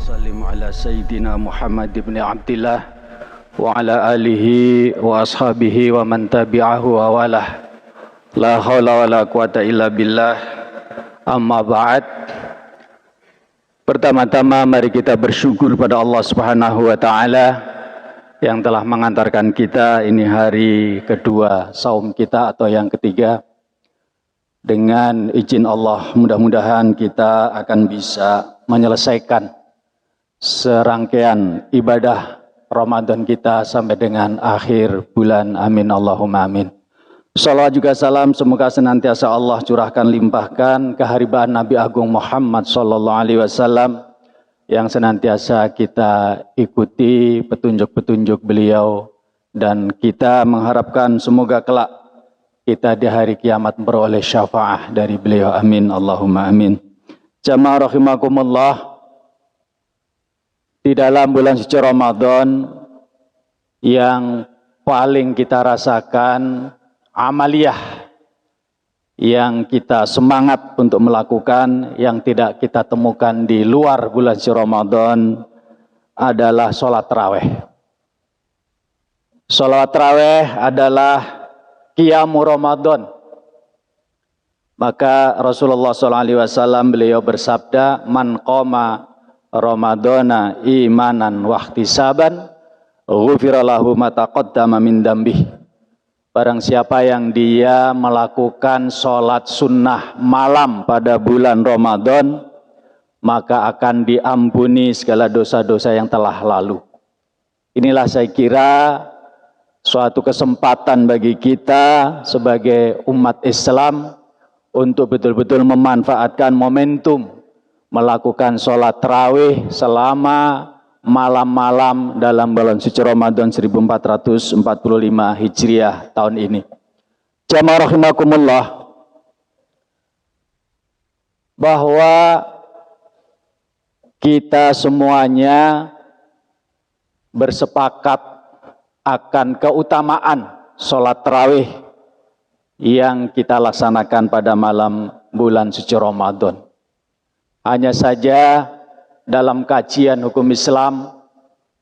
Sallim ala Sayyidina Muhammad ibn Abdillah wa ala alihi wa ashabihi wa man tabi'ahu wa walah. La hawla wa la quwata illa billah. Amma ba'd. Pertama-tama mari kita bersyukur pada Allah Subhanahu wa taala yang telah mengantarkan kita ini hari kedua saum kita atau yang ketiga. Dengan izin Allah, mudah-mudahan kita akan bisa menyelesaikan serangkaian ibadah Ramadan kita sampai dengan akhir bulan. Amin Allahumma amin. Salawat juga salam semoga senantiasa Allah curahkan limpahkan keharibaan Nabi Agung Muhammad sallallahu alaihi wasallam yang senantiasa kita ikuti petunjuk-petunjuk beliau, dan kita mengharapkan semoga kelak kita di hari kiamat beroleh syafaah dari beliau. Amin Allahumma amin. Jamaah rahimakumullah, di dalam bulan suci Ramadan yang paling kita rasakan amaliyah yang kita semangat untuk melakukan, yang tidak kita temukan di luar bulan suci Ramadan, adalah sholat tarawih. Sholat tarawih adalah Qiyamu Ramadan. Maka Rasulullah SAW beliau bersabda, man qama Ramadana imanan wahtisaban ghufira lahu ma taqaddama min dambih. Barang siapa yang dia melakukan sholat sunnah malam pada bulan Ramadan, maka akan diampuni segala dosa-dosa yang telah lalu. Inilah saya kira suatu kesempatan bagi kita sebagai umat Islam untuk betul-betul memanfaatkan momentum melakukan sholat tarawih selama malam-malam dalam bulan suci Ramadan 1445 Hijriah tahun ini. Jamaah rahimakumullah, bahwa kita semuanya bersepakat akan keutamaan sholat tarawih yang kita laksanakan pada malam bulan suci Ramadan. Hanya saja dalam kajian hukum Islam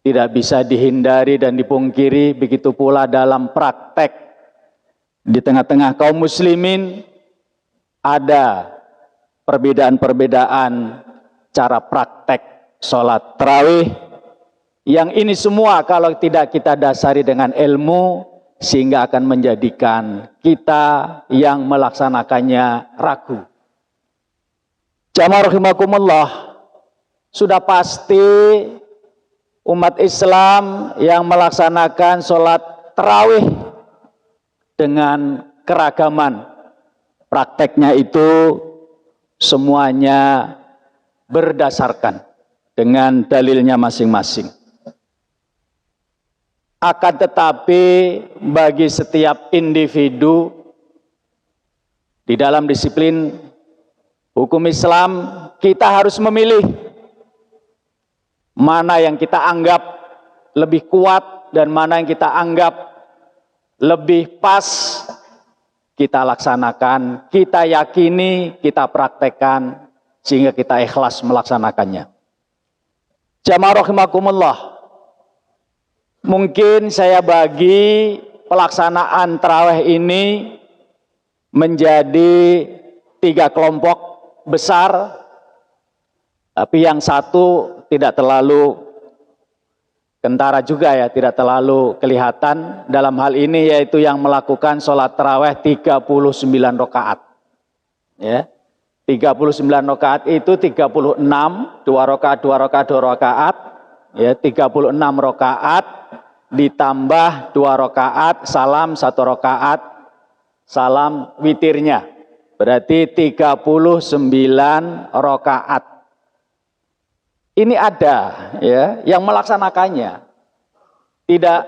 tidak bisa dihindari dan dipungkiri, begitu pula dalam praktek di tengah-tengah kaum muslimin ada perbedaan-perbedaan cara praktek sholat tarawih. Yang ini semua kalau tidak kita dasari dengan ilmu, sehingga akan menjadikan kita yang melaksanakannya ragu. Jamaah rahimakumullah, sudah pasti umat Islam yang melaksanakan sholat tarawih dengan keragaman prakteknya itu semuanya berdasarkan dengan dalilnya masing-masing. Akan tetapi bagi setiap individu di dalam disiplin hukum Islam, kita harus memilih mana yang kita anggap lebih kuat dan mana yang kita anggap lebih pas kita laksanakan, kita yakini, kita praktekkan sehingga kita ikhlas melaksanakannya. Jamaah rahimakumullah, mungkin saya bagi pelaksanaan tarawih ini menjadi 3 kelompok besar, tapi yang satu tidak terlalu kentara juga ya, tidak terlalu kelihatan dalam hal ini, yaitu yang melakukan sholat tarawih 39 rakaat. Ya, 39 rakaat itu 36, 2 rakaat, 2 rakaat, 2 rakaat, ya 36 rakaat ditambah 2 rakaat, salam 1 rakaat, salam witirnya. Berarti 39 rakaat. Ini ada ya yang melaksanakannya. Tidak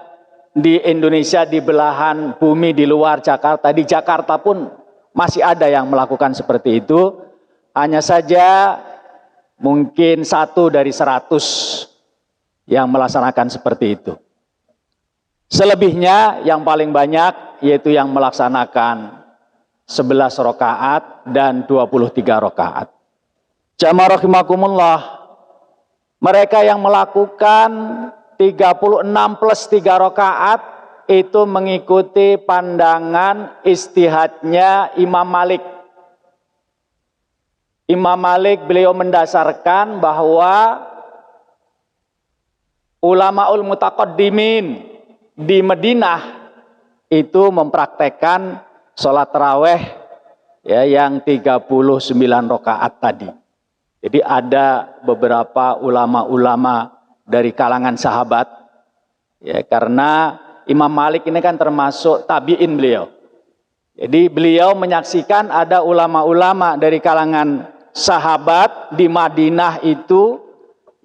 di Indonesia, di belahan bumi di luar Jakarta, di Jakarta pun masih ada yang melakukan seperti itu. Hanya saja mungkin 1 dari 100 yang melaksanakan seperti itu. Selebihnya yang paling banyak yaitu yang melaksanakan 11 rakaat dan 23 rakaat. Jamaah rahimakumullah, mereka yang melakukan 36 plus 3 rakaat itu mengikuti pandangan istihadnya Imam Malik. Imam Malik beliau mendasarkan bahwa ulamaul mutaqaddimin di Madinah itu mempraktekkan sholat taraweh ya, yang 39 rakaat tadi. Jadi ada beberapa ulama-ulama dari kalangan sahabat ya, karena Imam Malik ini kan termasuk tabi'in beliau. Jadi beliau menyaksikan ada ulama-ulama dari kalangan sahabat di Madinah itu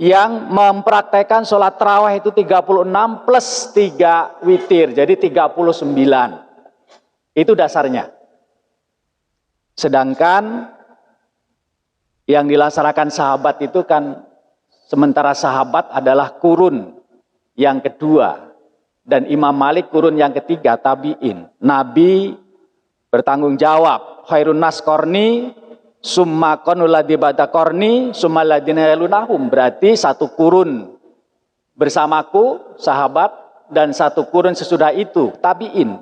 yang mempraktekkan sholat tarawih itu 36 plus 3 witir, jadi 39. Itu dasarnya. Sedangkan yang dilaksanakan sahabat itu kan, sementara sahabat adalah kurun yang kedua, dan Imam Malik kurun yang ketiga, tabi'in. Nabi bertanggung jawab, khairun nas qarni, summa qarnul ladzi ba'da qarni, summa ladina yalunahum. Berarti satu kurun bersamaku, sahabat, dan satu kurun sesudah itu, tabi'in.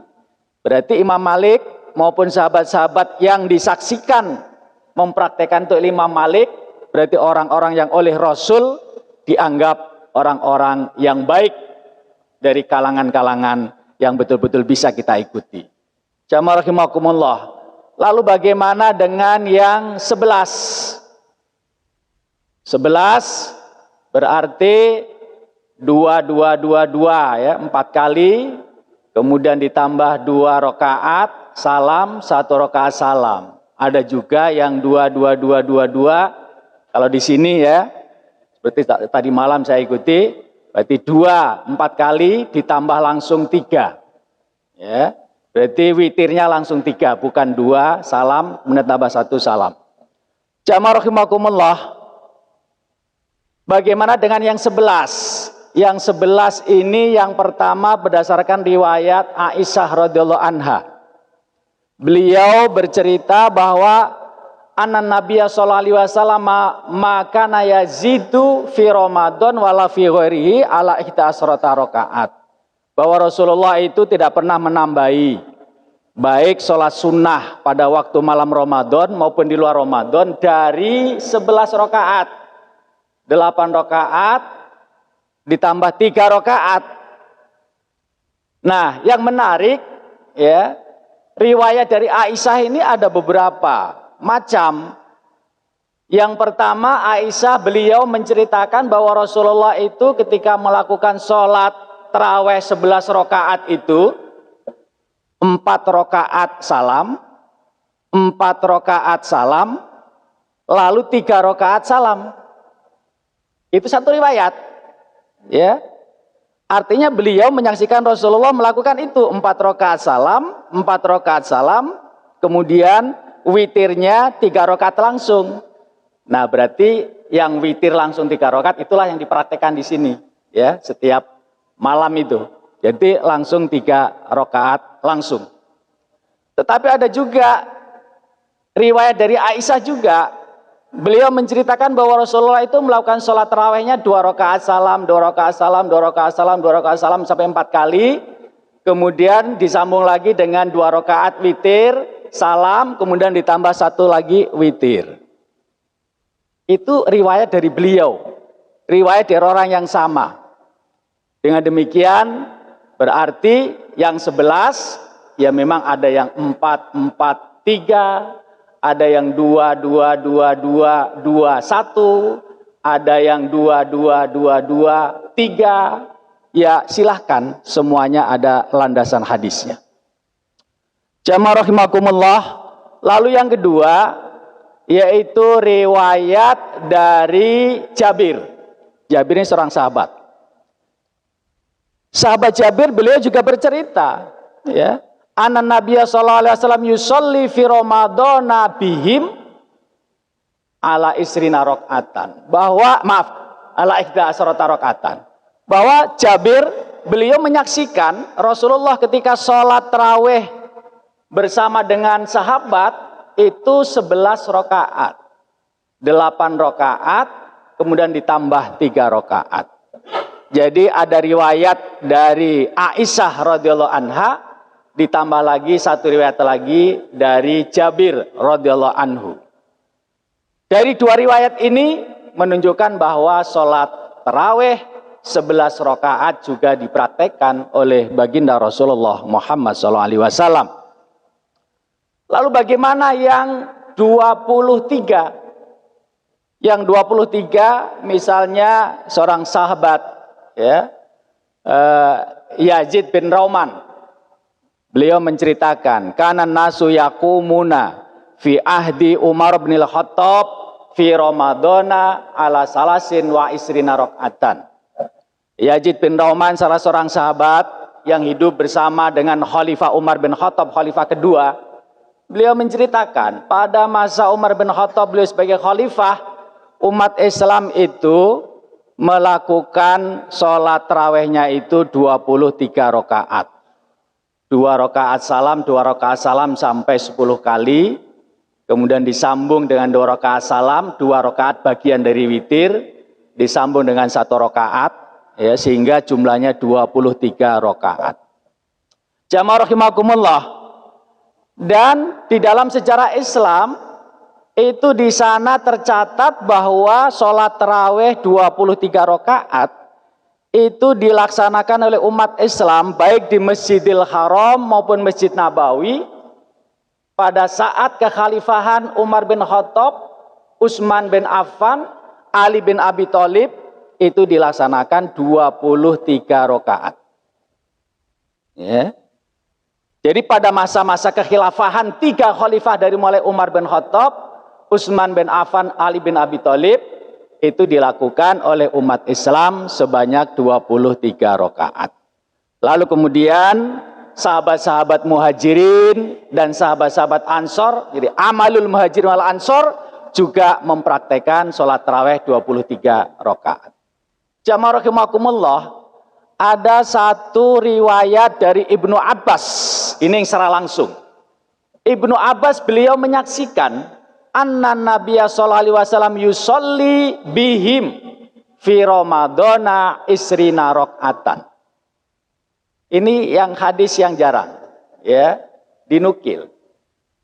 Berarti Imam Malik maupun sahabat-sahabat yang disaksikan mempraktekkan untuk Imam Malik, berarti orang-orang yang oleh Rasul dianggap orang-orang yang baik dari kalangan-kalangan yang betul-betul bisa kita ikuti. Jamaah rahimakumullah. Lalu bagaimana dengan yang 11? 11 berarti 2 ya, 4 kali, kemudian ditambah 2 rakaat salam, 1 rakaat salam. Ada juga yang 2. Kalau di sini ya, seperti tadi malam saya ikuti, berarti 2 4 kali ditambah langsung 3. Ya. Berarti witirnya langsung 3, bukan 2 salam, kemudian tambah 1 salam. Jamaah rahimakumullah. Bagaimana dengan yang 11? Yang 11 ini yang pertama berdasarkan riwayat Aisyah radhiyallahu anha. Beliau bercerita bahwa anan Nabiya sallallahu alaihi wasallam maka yazidu fi Ramadan wala fi ghairihi ala 11 rakaat. Bahwa Rasulullah itu tidak pernah menambahi baik sholat sunnah pada waktu malam Ramadan maupun di luar Ramadan dari 11 rakaat. 8 rakaat ditambah 3 rakaat. Nah, yang menarik ya, riwayat dari Aisyah ini ada beberapa macam. Yang pertama, Aisyah beliau menceritakan bahwa Rasulullah itu ketika melakukan sholat tarawih 11 rakaat itu 4 rakaat salam, 4 rakaat salam, lalu 3 rakaat salam. Itu satu riwayat. Ya. Artinya beliau menyaksikan Rasulullah melakukan itu 4 rakaat salam, 4 rakaat salam, kemudian witirnya 3 rakaat langsung. Nah, berarti yang witir langsung 3 rakaat itulah yang dipraktekkan di sini, ya, setiap malam itu. Jadi langsung 3 rakaat langsung. Tetapi ada juga riwayat dari Aisyah juga. Beliau menceritakan bahwa Rasulullah itu melakukan sholat tarawihnya 2 rakaat salam, 2 rakaat salam, 2 rakaat salam, 2 rakaat salam sampai 4 kali. Kemudian disambung lagi dengan 2 rakaat witir, salam, kemudian ditambah 1 lagi witir. Itu riwayat dari beliau. Riwayat dari orang yang sama. Dengan demikian berarti yang 11 ya memang ada yang 4-4-3, ada yang 2-2-2-2-2-1, ada yang 2-2-2-2-3. Ya silahkan, semuanya ada landasan hadisnya. Jamaah rahimakumullah. Lalu yang kedua yaitu riwayat dari Jabir. Jabir ini seorang sahabat. Sahabat Jabir beliau juga bercerita, ya, anan Nabiya sallallahu alaihi wasallam yusolli fi Ramadana bihim ala isrina rakaatan. Bahwa ala 11 rakaatan. Bahwa Jabir beliau menyaksikan Rasulullah ketika sholat tarawih bersama dengan sahabat itu 11 rakaat. 8 rakaat, kemudian ditambah 3 rakaat. Jadi ada riwayat dari Aisyah radhiyallahu anha, ditambah lagi satu riwayat lagi dari Jabir radhiyallahu anhu. Dari dua riwayat ini menunjukkan bahwa sholat tarawih 11 rakaat juga dipraktekkan oleh baginda Rasulullah Muhammad SAW. Lalu bagaimana yang 23? Yang 23 misalnya seorang sahabat, ya, Yazid bin Rauman. Beliau menceritakan, kana nasu yaqumuna fi ahdi Umar bin al-Khattab fi Ramadana ala salasin wa isrina rakaatan. Yazid bin Rauman salah seorang sahabat yang hidup bersama dengan Khalifah Umar bin Khattab, Khalifah kedua. Beliau menceritakan pada masa Umar bin Khattab beliau sebagai khalifah, umat Islam itu melakukan sholat tarawihnya itu 23 rakaat. 2 rakaat salam, 2 rakaat salam sampai 10 kali. Kemudian disambung dengan 2 rakaat salam, 2 rakaat bagian dari witir, disambung dengan 1 rakaat, ya, sehingga jumlahnya 23 rakaat. Jamaah rahimakumullah. Dan di dalam sejarah Islam itu di sana tercatat bahwa sholat tarawih 23 rakaat itu dilaksanakan oleh umat Islam baik di Masjidil Haram maupun Masjid Nabawi pada saat kekhalifahan Umar bin Khattab, Utsman bin Affan, Ali bin Abi Thalib, itu dilaksanakan 23 rakaat. Ya. Jadi pada masa-masa kekhilafahan 3 khalifah dari mulai Umar bin Khattab, Utsman bin Affan, Ali bin Abi Thalib, itu dilakukan oleh umat Islam sebanyak 23 rakaat. Lalu kemudian sahabat-sahabat muhajirin dan sahabat-sahabat ansor, jadi amalul muhajirin wal ansor, juga mempraktekkan sholat tarawih 23 rakaat. Jamaah rahimakumullah, ada satu riwayat dari Ibnu Abbas, ini yang secara langsung. Ibnu Abbas beliau menyaksikan anna Nabiya sallallahu alaihi wasallam yusolli bihim fi Ramadana isrina rakaatan. Ini yang hadis yang jarang, ya, dinukil.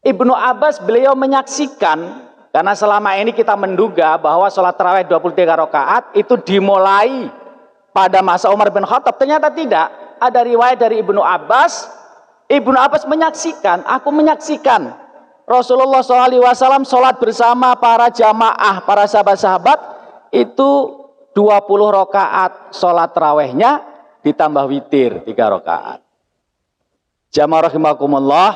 Ibnu Abbas beliau menyaksikan, karena selama ini kita menduga bahwa sholat tarawih 23 rakaat itu dimulai pada masa Umar bin Khattab. Ternyata tidak. Ada riwayat dari Ibnu Abbas. Ibnu Abbas menyaksikan, aku menyaksikan Rasulullah SAW sholat bersama para jamaah, para sahabat-sahabat itu 20 rakaat sholat tarawihnya ditambah witir 3 rakaat. Jamaah rahimakumullah,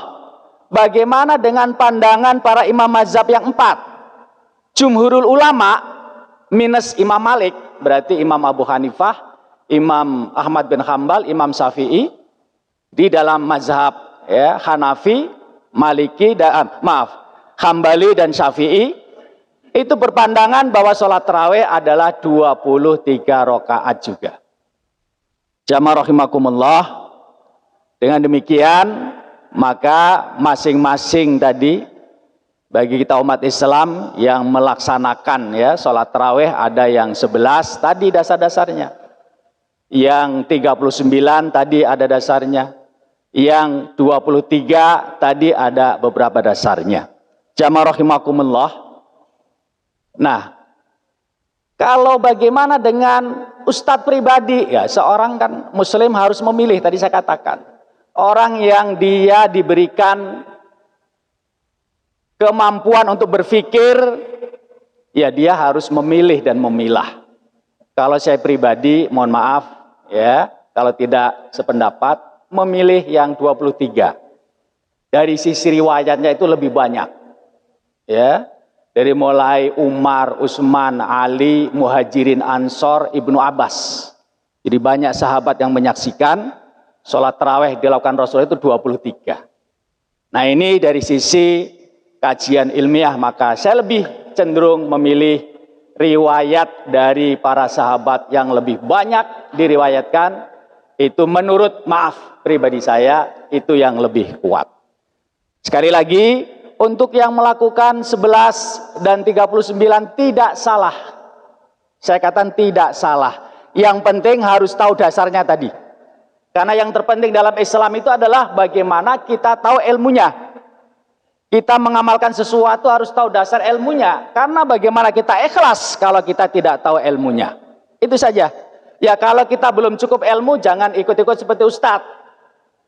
bagaimana dengan pandangan para imam mazhab yang 4? Jumhurul ulama minus Imam Malik, berarti Imam Abu Hanifah, Imam Ahmad bin Hambal, Imam Syafi'i, di dalam mazhab, ya, Hanafi, Maliki dan Hambali dan Syafi'i itu berpandangan bahwa sholat tarawih adalah 23 rakaat juga. Jamaah rahimakumullah, dengan demikian maka masing-masing tadi bagi kita umat Islam yang melaksanakan, ya, sholat tarawih ada yang 11 tadi dasar-dasarnya, yang 39 tadi ada dasarnya, yang 23 tadi ada beberapa dasarnya. Jamaah rahimakumullah. Nah, kalau bagaimana dengan ustadz pribadi? Ya, seorang kan muslim harus memilih, tadi saya katakan. Orang yang dia diberikan kemampuan untuk berpikir, ya dia harus memilih dan memilah. Kalau saya pribadi, mohon maaf, ya, kalau tidak sependapat, memilih yang 23. Dari sisi riwayatnya itu lebih banyak, ya, dari mulai Umar, Utsman, Ali, Muhajirin, Ansor, Ibnu Abbas. Jadi banyak sahabat yang menyaksikan sholat tarawih dilakukan Rasulullah itu 23. Nah, ini dari sisi kajian ilmiah, maka saya lebih cenderung memilih riwayat dari para sahabat yang lebih banyak diriwayatkan. Itu menurut pribadi saya itu yang lebih kuat. Sekali lagi, untuk yang melakukan 11 dan 39 tidak salah. Saya katakan tidak salah. Yang penting harus tahu dasarnya tadi. Karena yang terpenting dalam Islam itu adalah bagaimana kita tahu ilmunya. Kita mengamalkan sesuatu harus tahu dasar ilmunya. Karena bagaimana kita ikhlas kalau kita tidak tahu ilmunya. Itu saja. Ya kalau kita belum cukup ilmu, jangan ikut-ikut seperti Ustadz.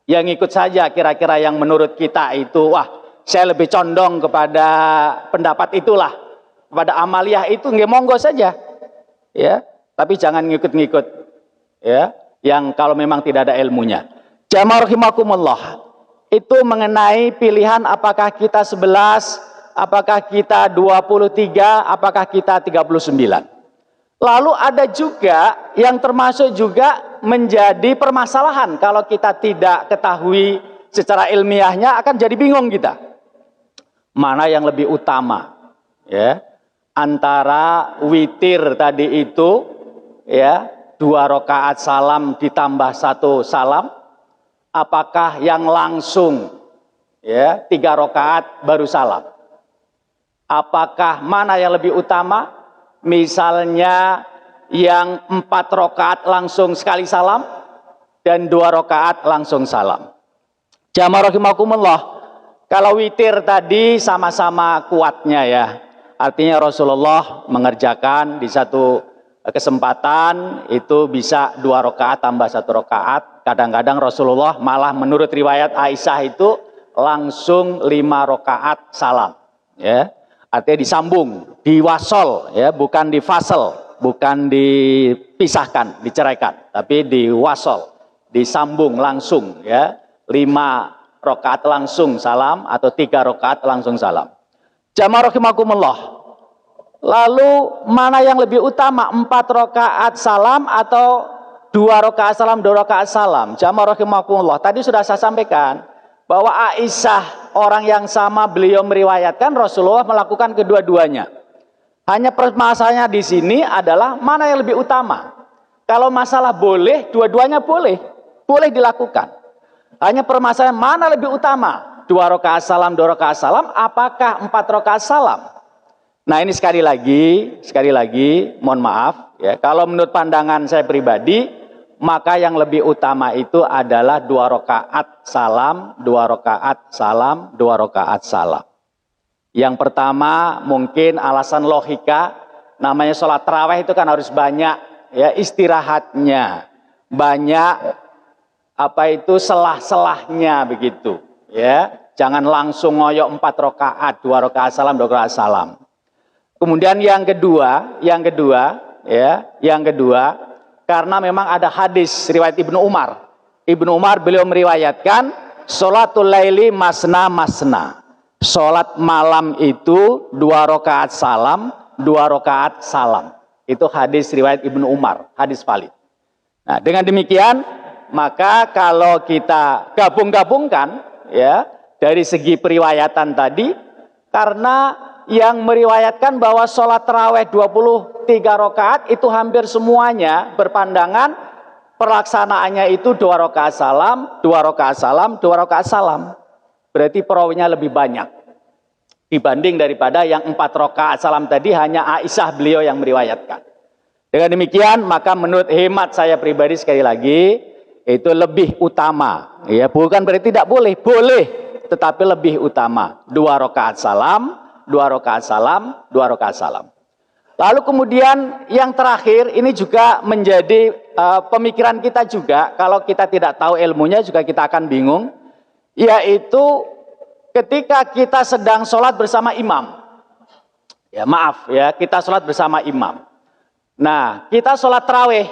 Yang ikut saja kira-kira yang menurut kita itu, wah saya lebih condong kepada pendapat itulah. Kepada amaliyah itu, nggak monggo saja. Ya, tapi jangan ngikut-ngikut. Ya, yang kalau memang tidak ada ilmunya. Jamaah rahimakumullah. Itu mengenai pilihan apakah kita 11, apakah kita 23, apakah kita 39. Lalu ada juga yang termasuk juga menjadi permasalahan kalau kita tidak ketahui secara ilmiahnya, akan jadi bingung kita. Mana yang lebih utama? Ya, antara witir tadi itu, ya, 2 rakaat salam ditambah 1 salam, apakah yang langsung, ya, 3 rakaat baru salam? Apakah mana yang lebih utama? Misalnya yang 4 rakaat langsung sekali salam dan 2 rakaat langsung salam. Jamaah rahimakumullah, kalau witir tadi sama-sama kuatnya ya. Artinya Rasulullah mengerjakan di satu kesempatan itu bisa 2 rakaat tambah 1 rakaat. Kadang-kadang Rasulullah malah menurut riwayat Aisyah itu langsung 5 rakaat salam. Ya. Artinya disambung, diwasol, ya, bukan difasel, bukan dipisahkan, diceraikan, tapi diwasol, disambung langsung, ya, 5 rakaat langsung salam atau 3 rakaat langsung salam. Jamaah rahimakumullah. Lalu mana yang lebih utama, 4 rakaat salam atau 2 rakaat salam, 2 rakaat salam? Jamaah rahimakumullah. Tadi sudah saya sampaikan bahwa Aisyah orang yang sama, beliau meriwayatkan Rasulullah melakukan kedua-duanya. Hanya permasalahannya di sini adalah mana yang lebih utama. Kalau masalah boleh, dua-duanya boleh dilakukan. Hanya permasalahan mana lebih utama, 2 rakaat salam, 2 rakaat salam, apakah 4 rakaat salam? Nah ini sekali lagi, mohon maaf ya, kalau menurut pandangan saya pribadi, maka yang lebih utama itu adalah 2 rakaat salam, 2 rakaat salam, 2 rakaat salam. Yang pertama mungkin alasan logika, namanya sholat tarawih itu kan harus banyak ya istirahatnya, banyak selah-selahnya begitu ya. Jangan langsung ngoyok 4 rakaat, 2 rakaat salam, 2 rakaat salam. Kemudian yang kedua, karena memang ada hadis riwayat Ibnu Umar. Ibnu Umar beliau meriwayatkan sholatul laili masna masna. Sholat malam itu 2 rakaat salam, 2 rakaat salam. Itu hadis riwayat Ibnu Umar, hadis valid. Nah, dengan demikian maka kalau kita gabung-gabungkan ya dari segi periwayatan tadi, karena yang meriwayatkan bahwa sholat tarawih 23 rakaat itu hampir semuanya berpandangan pelaksanaannya itu 2 rakaat salam, 2 rakaat salam, 2 rakaat salam. Berarti perawinya lebih banyak dibanding daripada yang 4 rakaat salam tadi hanya Aisyah beliau yang meriwayatkan. Dengan demikian maka menurut hemat saya pribadi sekali lagi itu lebih utama. Ya, bukan berarti tidak boleh, tetapi lebih utama 2 rakaat salam, 2 rakaat salam, 2 rakaat salam. Lalu kemudian yang terakhir ini juga menjadi pemikiran kita juga, kalau kita tidak tahu ilmunya juga kita akan bingung, yaitu ketika kita sedang sholat bersama imam. Ya maaf ya, kita sholat bersama imam. Nah, kita sholat tarawih.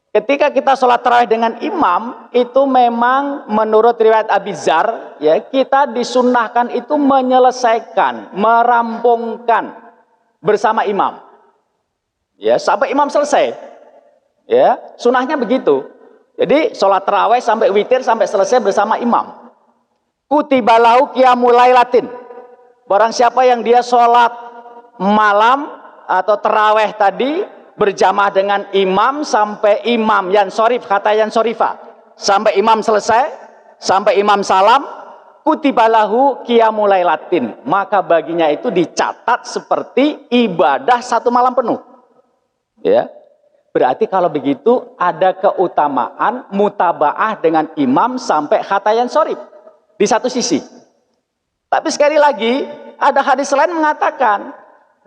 Ketika kita sholat tarawih dengan imam, itu memang menurut riwayat Abi Dzar, ya, kita disunnahkan itu menyelesaikan, merampungkan bersama imam. Ya, sampai imam selesai. Ya, sunnahnya begitu. Jadi sholat tarawih sampai witir sampai selesai bersama imam. Kutiba lahu qiyamul lailatin. Barang siapa yang dia sholat malam atau tarawih tadi berjamaah dengan imam sampai imam yansorif, kata yansorifah, sampai imam selesai, sampai imam salam, kutibalahu qiyamul lailatin, maka baginya itu dicatat seperti ibadah 1 malam penuh. Ya. Berarti kalau begitu ada keutamaan mutabaah dengan imam sampai khatayan sorib di satu sisi. Tapi sekali lagi ada hadis lain mengatakan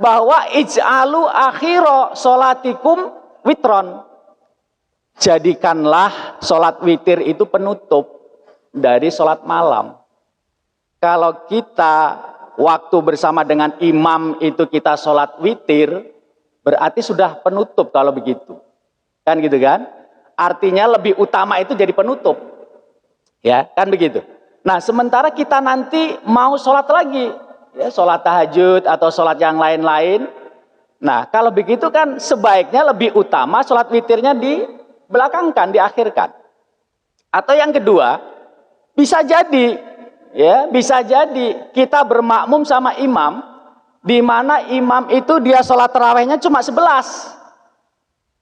bahwa ij'alu akhiro sholatikum witron. Jadikanlah sholat witir itu penutup dari sholat malam. Kalau kita waktu bersama dengan imam itu kita sholat witir, berarti sudah penutup kalau begitu. Kan gitu kan? Artinya lebih utama itu jadi penutup. Ya, kan begitu. Nah, sementara kita nanti mau sholat lagi. Ya, sholat tahajud atau sholat yang lain-lain. Nah, kalau begitu kan sebaiknya lebih utama sholat witirnya dibelakangkan, diakhirkan. Atau yang kedua, bisa jadi kita bermakmum sama imam, di mana imam itu dia sholat tarawihnya cuma 11.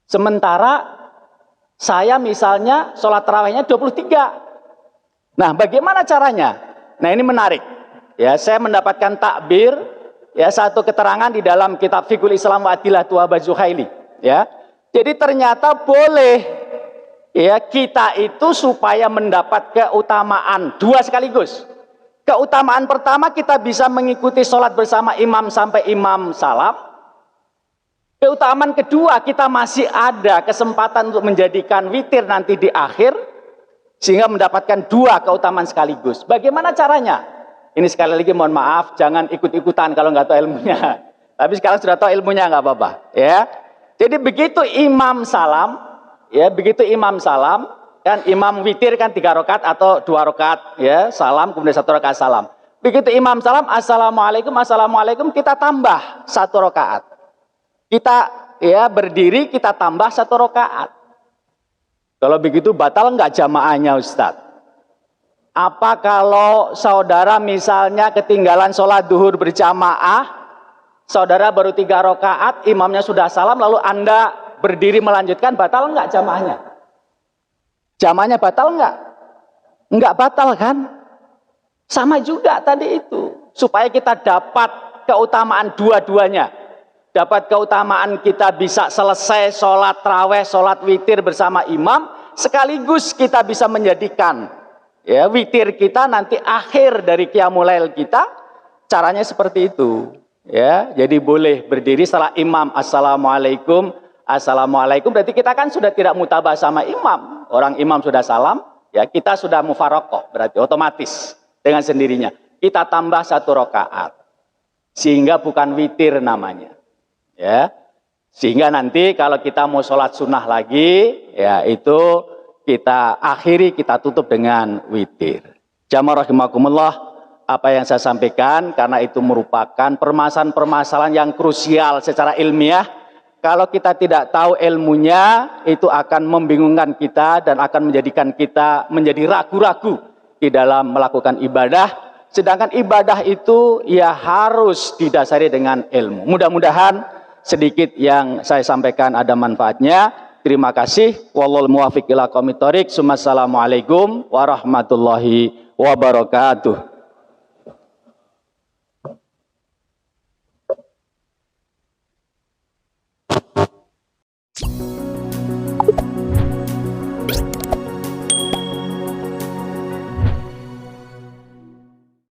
Sementara saya misalnya sholat tarawihnya 23. Nah, bagaimana caranya? Nah, ini menarik. Ya, saya mendapatkan takbir, ya, satu keterangan di dalam kitab Fiqhul Islam wa Adillatu Zuhaili. Ya, jadi ternyata boleh, ya, kita itu supaya mendapat keutamaan 2 sekaligus. Keutamaan pertama kita bisa mengikuti sholat bersama imam sampai imam salam. Keutamaan kedua kita masih ada kesempatan untuk menjadikan witir nanti di akhir, sehingga mendapatkan 2 keutamaan sekaligus. Bagaimana caranya? Ini sekali lagi mohon maaf, jangan ikut-ikutan kalau nggak tahu ilmunya. Tapi sekarang sudah tahu ilmunya nggak apa-apa. Ya. Jadi begitu imam salam, kan imam witir kan 3 rakaat atau 2 rakaat, ya, salam kemudian 1 rakaat salam. Begitu imam salam, assalamualaikum, assalamualaikum, kita tambah 1 rakaat. Kita ya berdiri, kita tambah 1 rakaat. Kalau begitu batal nggak jamaahnya Ustadz? Apa kalau saudara misalnya ketinggalan sholat duhur berjamaah, saudara baru 3 rakaat, imamnya sudah salam, lalu Anda berdiri melanjutkan, batal nggak jamaahnya? Jamaahnya batal nggak? Nggak batal kan? Sama juga tadi itu. Supaya kita dapat keutamaan dua-duanya. Dapat keutamaan kita bisa selesai sholat tarawih, sholat witir bersama imam, sekaligus kita bisa menjadikan ya witir kita nanti akhir dari qiyamul lail kita. Caranya seperti itu. Ya, jadi boleh berdiri setelah imam assalamualaikum, assalamualaikum. Berarti kita kan sudah tidak mutabah sama imam. Orang imam sudah salam, ya kita sudah mufarokoh. Berarti otomatis dengan sendirinya kita tambah 1 rakaat, sehingga bukan witir namanya. Ya, sehingga nanti kalau kita mau sholat sunnah lagi, ya itu kita akhiri, kita tutup dengan witir. Jamaah rahimakumullah, apa yang saya sampaikan karena itu merupakan permasalahan-permasalahan yang krusial secara ilmiah. Kalau kita tidak tahu ilmunya, itu akan membingungkan kita dan akan menjadikan kita menjadi ragu-ragu di dalam melakukan ibadah. Sedangkan ibadah itu ya harus didasari dengan ilmu. Mudah-mudahan sedikit yang saya sampaikan ada manfaatnya. Terima kasih. Wallahul muwaffiq ila aqwamit thoriq. Assalamualaikum warahmatullahi wabarakatuh.